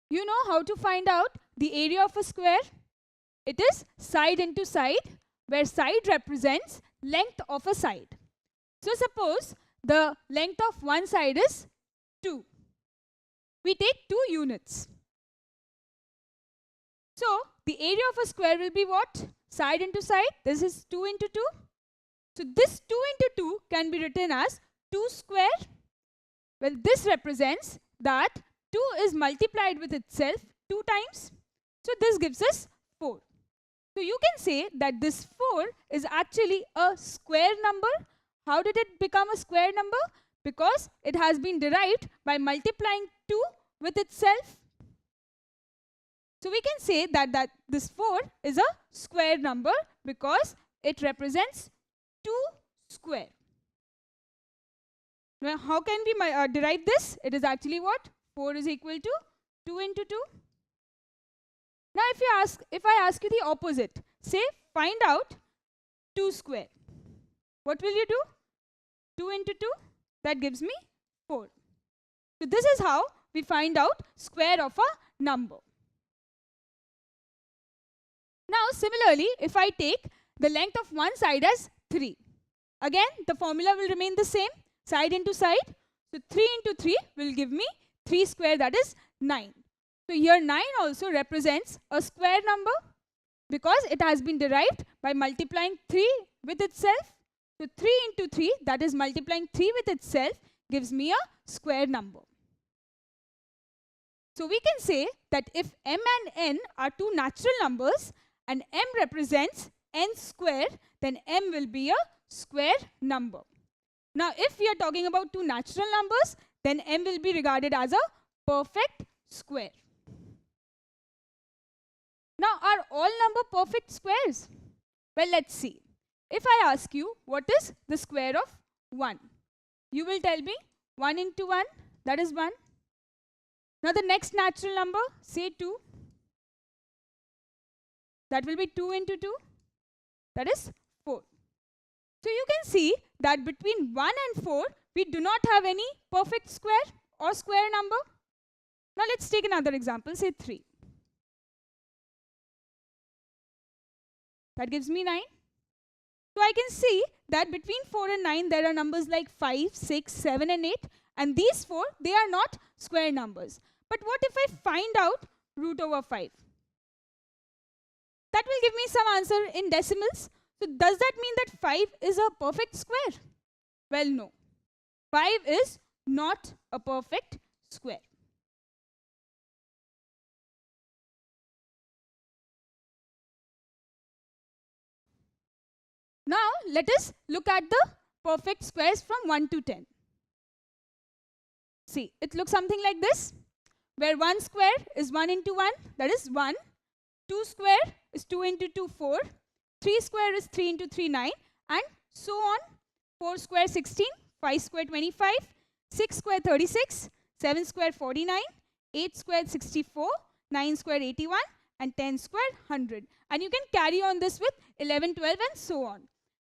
You know how to find out the area of a square? It is side into side, where side represents length of a side. So suppose the length of one side is 2. We take 2 units. So the area of a square will be what? Side into side. This is 2 into 2. So this 2 into 2 can be written as 2 square. Well, this represents that 2 is multiplied with itself 2 times. So this gives us 4. So you can say that this 4 is actually a square number. How did it become a square number? Because it has been derived by multiplying 2 with itself. So we can say that this 4 is a square number because it represents 2 square. Now how can we derive this? It is actually what? 4 is equal to 2 into 2. Now if I ask you the opposite, say find out 2 square. What will you do? 2 into 2, that gives me 4. So this is how we find out square of a number. Now similarly, if I take the length of one side as 3, again the formula will remain the same, side into side. So 3 into 3 will give me 3 square, that is 9. So here 9 also represents a square number because it has been derived by multiplying 3 with itself. So 3 into 3, that is multiplying 3 with itself, gives me a square number. So we can say that if m and n are two natural numbers and m represents n square, then m will be a square number. Now if we are talking about two natural numbers, then m will be regarded as a perfect square. Now are all number perfect squares? Well, let's see. If I ask you what is the square of 1, you will tell me 1 into 1, that is 1. Now the next natural number, say 2, that will be 2 into 2, that is 4. So you can see that between 1 and 4, we do not have any perfect square or square number. Now let's take another example, say 3. That gives me 9. So I can see that between 4 and 9, there are numbers like 5, 6, 7 and 8. And these 4, they are not square numbers. But what if I find out root over 5? That will give me some answer in decimals. So does that mean that 5 is a perfect square? Well, no. 5 is not a perfect square. Now let us look at the perfect squares from 1 to 10. See, it looks something like this, where 1 square is 1 into 1, that is 1. 2 square is 2 into 2, 4. 3 square is 3 into 3, 9. And so on. 4 square 16, 5 square 25, 6 square 36, 7 square 49, 8 square 64, 9 square 81, and 10 square 100. And you can carry on this with 11, 12 and so on.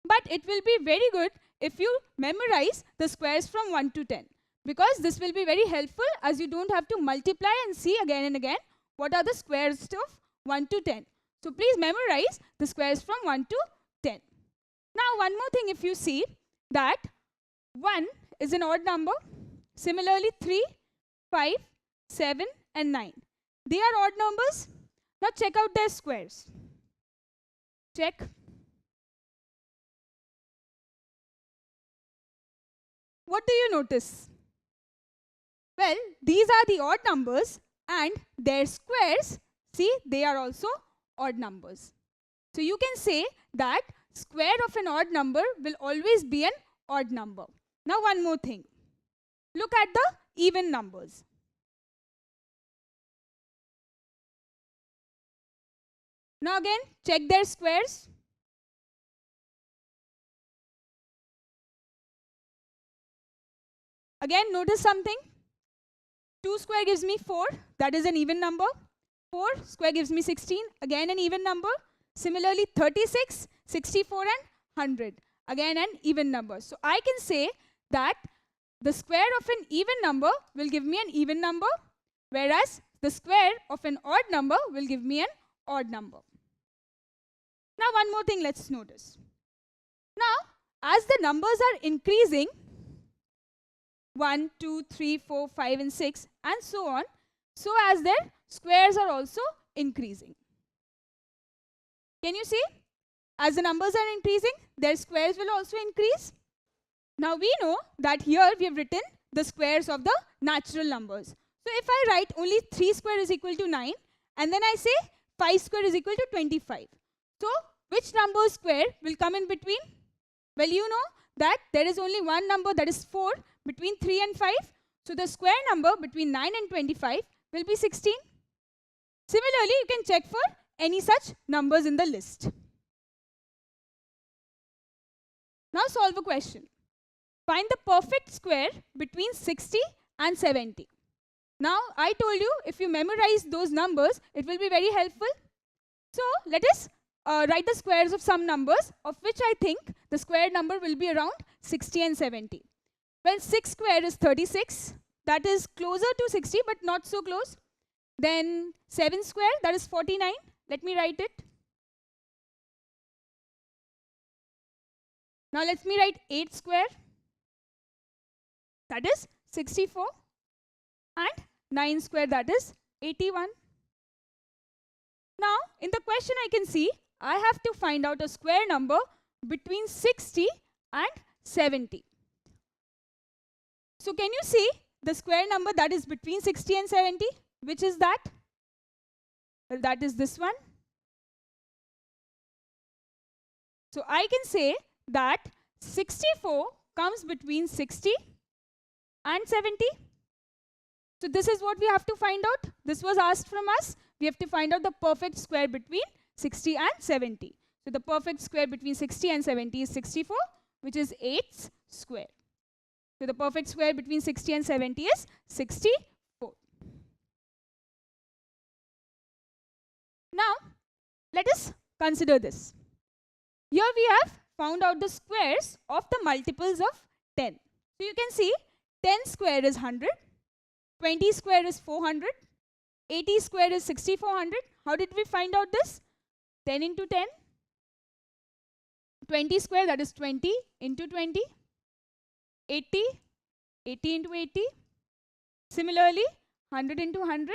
But it will be very good if you memorize the squares from 1 to 10. Because this will be very helpful as you don't have to multiply and see again and again what are the squares of 1 to 10. So please memorize the squares from 1 to 10. Now one more thing, if you see that 1 is an odd number. Similarly 3, 5, 7 and 9. They are odd numbers. Now check out their squares. Check. What do you notice? Well, these are the odd numbers and their squares, see, they are also odd numbers. So you can say that square of an odd number will always be an odd number. Now one more thing. Look at the even numbers. Now again, check their squares. Again, notice something. 2 square gives me 4, that is an even number. 4 square gives me 16, again an even number. Similarly 36, 64 and 100, again an even number. So I can say that the square of an even number will give me an even number, whereas the square of an odd number will give me an odd number. Now one more thing let's notice. Now as the numbers are increasing, 1, 2, 3, 4, 5 and 6 and so on, so as their squares are also increasing. Can you see? As the numbers are increasing, their squares will also increase. Now we know that here we have written the squares of the natural numbers. So if I write only 3 square is equal to 9 and then I say 5 square is equal to 25. So which number square will come in between? Well, you know that there is only one number, that is 4, between 3 and 5. So the square number between 9 and 25 will be 16. Similarly, you can check for any such numbers in the list. Now solve a question. Find the perfect square between 60 and 70. Now I told you if you memorize those numbers, it will be very helpful. So let us write the squares of some numbers, of which I think the square number will be around 60 and 70. Well, 6 square is 36. That is closer to 60 but not so close. Then 7 square, that is 49. Let me write it. Now let me write 8 square. That is 64. And 9 square, that is 81. Now in the question I can see I have to find out a square number between 60 and 70. So can you see the square number that is between 60 and 70? Which is that? Well, that is this one. So I can say that 64 comes between 60 and 70. So this is what we have to find out. This was asked from us. We have to find out the perfect square between 60 and 70. So the perfect square between 60 and 70 is 64, which is 8 square. So the perfect square between 60 and 70 is 64. Now let us consider this. Here we have found out the squares of the multiples of 10. So you can see 10 square is 100, 20 square is 400, 80 square is 6400. How did we find out this? 10 into 10. 20 square, that is 20 into 20. 80, 80 into 80. Similarly, 100 into 100.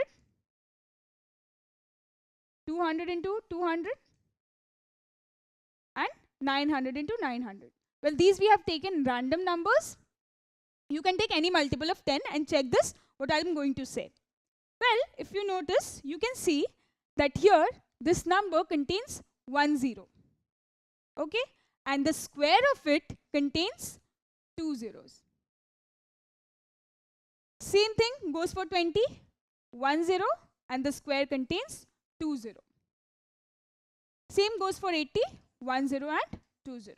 200 into 200. And 900 into 900. Well, these we have taken random numbers. You can take any multiple of 10 and check this, what I am going to say. Well, if you notice, you can see that here this number contains 1 0. Okay? And the square of it contains 2 zeros. Same thing goes for 20, 1 0, and the square contains 2 0. Same goes for 80, 1 0 and 2 0.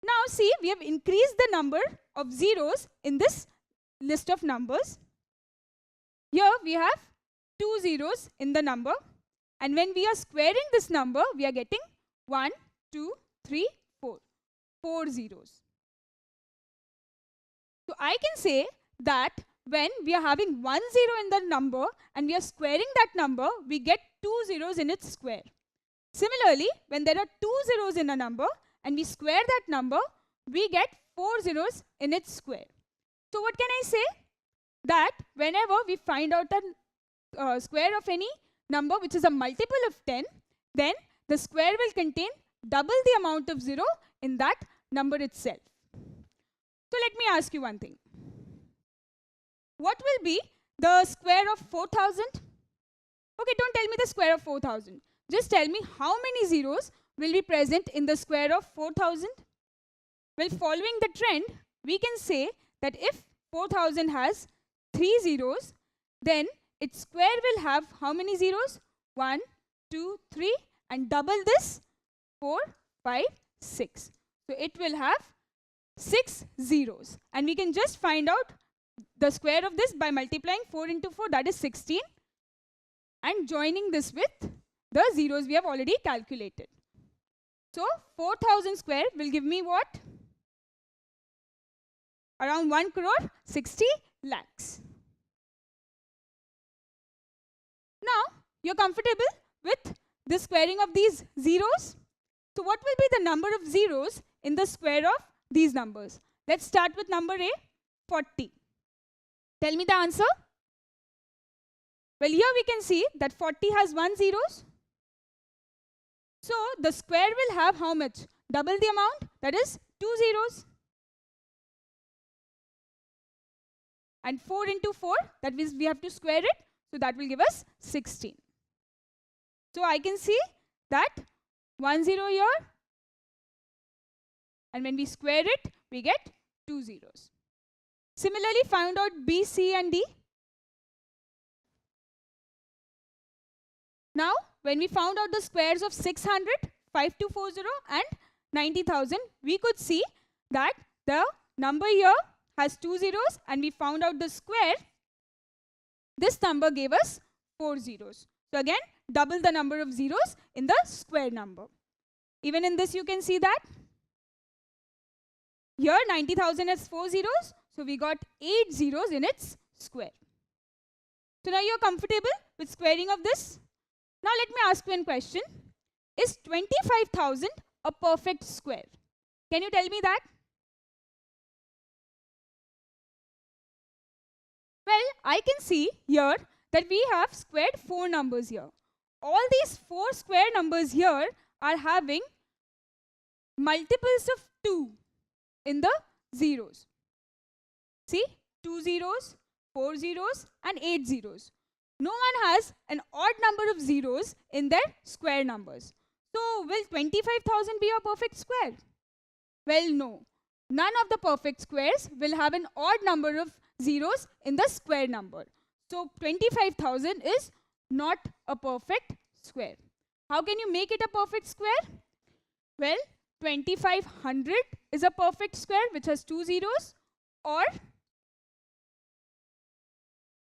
Now see, we have increased the number of zeros in this list of numbers. Here we have 2 zeros in the number, and when we are squaring this number, we are getting 1, 2, 3, 4. 4 zeros. So I can say that when we are having 1 0 in the number and we are squaring that number, we get 2 zeros in its square. Similarly, when there are 2 zeros in a number and we square that number, we get 4 zeros in its square. So what can I say? That whenever we find out a square of any number which is a multiple of 10, then the square will contain double the amount of 0 in that number itself. So let me ask you one thing. What will be the square of 4000? Okay, don't tell me the square of 4000. Just tell me how many zeros will be present in the square of 4000. Well, following the trend, we can say that if 4000 has 3 zeros, then its square will have how many zeros? 1, 2, 3, and double this, 4, 5, 6. So it will have 6 zeros. And we can just find out the square of this by multiplying 4 into 4, that is 16, and joining this with the zeros we have already calculated. So 4000 square will give me what? Around 1 crore 60 lakhs. You're comfortable with the squaring of these zeros? So what will be the number of zeros in the square of these numbers? Let's start with number A, 40. Tell me the answer. Well, here we can see that 40 has 1 zeros. So the square will have how much? Double the amount, that is 2 zeros. And 4 into 4, that means we have to square it. So that will give us 16. So I can see that 1 0 here. And when we square it, we get 2 zeros. Similarly, find out B, C and D. Now, when we found out the squares of 600, 5240 and 90,000, we could see that the number here has 2 zeros and we found out the square. This number gave us 4 zeros. So again, double the number of zeros in the square number. Even in this you can see that. Here 90,000 has 4 zeros, so we got 8 zeros in its square. So now you're comfortable with squaring of this. Now let me ask you one question. Is 25,000 a perfect square? Can you tell me that? Well, I can see here that we have squared 4 numbers here. All these 4 square numbers here are having multiples of 2 in the zeros. See, 2 zeros, 4 zeros and 8 zeros. No one has an odd number of zeros in their square numbers. So, will 25,000 be a perfect square? Well, no. None of the perfect squares will have an odd number of zeros in the square number. So, 25,000 is not a perfect square. How can you make it a perfect square? Well, 2500 is a perfect square which has 2 zeros, or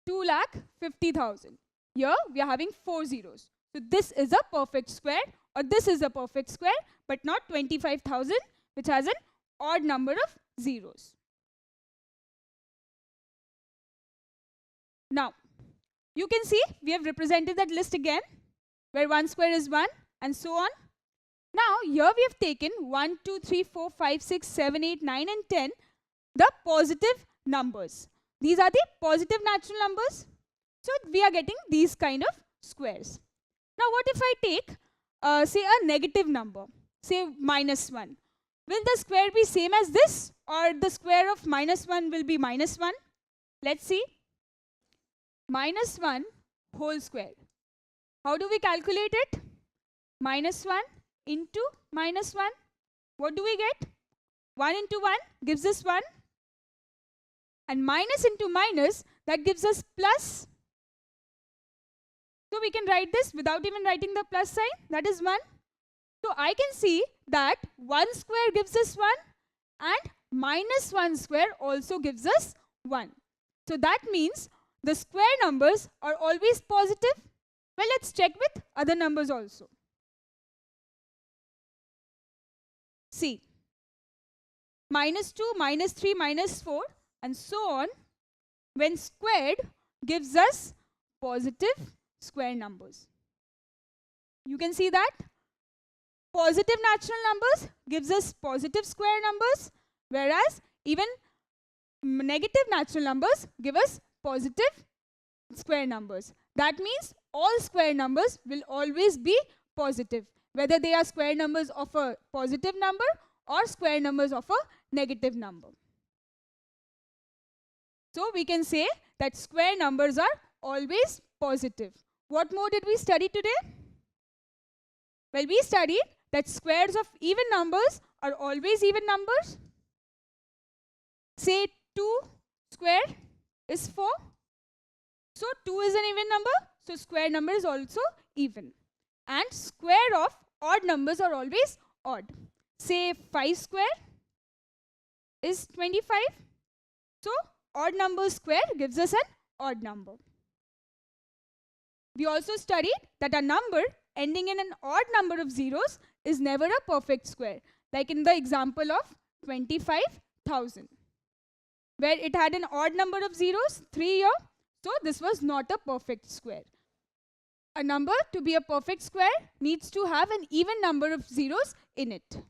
2,50,000. Here we are having 4 zeros. So this is a perfect square, or this is a perfect square, but not 25,000 which has an odd number of zeros. Now, you can see we have represented that list again, where 1 square is 1 and so on. Now, here we have taken 1, 2, 3, 4, 5, 6, 7, 8, 9 and 10, the positive numbers. These are the positive natural numbers. So, we are getting these kind of squares. Now, what if I take, say, a negative number, say -1? Will the square be same as this, or the square of -1 will be -1? Let's see. -1 whole square. How do we calculate it? -1 into -1. What do we get? 1 into 1 gives us 1. And minus into minus, that gives us plus. So we can write this without even writing the plus sign. That is 1. So I can see that 1 square gives us 1 and -1 square also gives us 1. So that means the square numbers are always positive. Well, let's check with other numbers also. See, -2, -3, -4 and so on, when squared, gives us positive square numbers. You can see that. Positive natural numbers gives us positive square numbers, whereas even negative natural numbers give us positive square numbers. That means all square numbers will always be positive, whether they are square numbers of a positive number or square numbers of a negative number. So we can say that square numbers are always positive. What more did we study today? Well, we studied that squares of even numbers are always even numbers. Say 2 square is 4. So 2 is an even number, so square number is also even. And square of odd numbers are always odd. Say 5 square is 25. So odd number square gives us an odd number. We also studied that a number ending in an odd number of zeros is never a perfect square, like in the example of 25,000, where it had an odd number of zeros, 3 here, so this was not a perfect square. A number, to be a perfect square, needs to have an even number of zeros in it.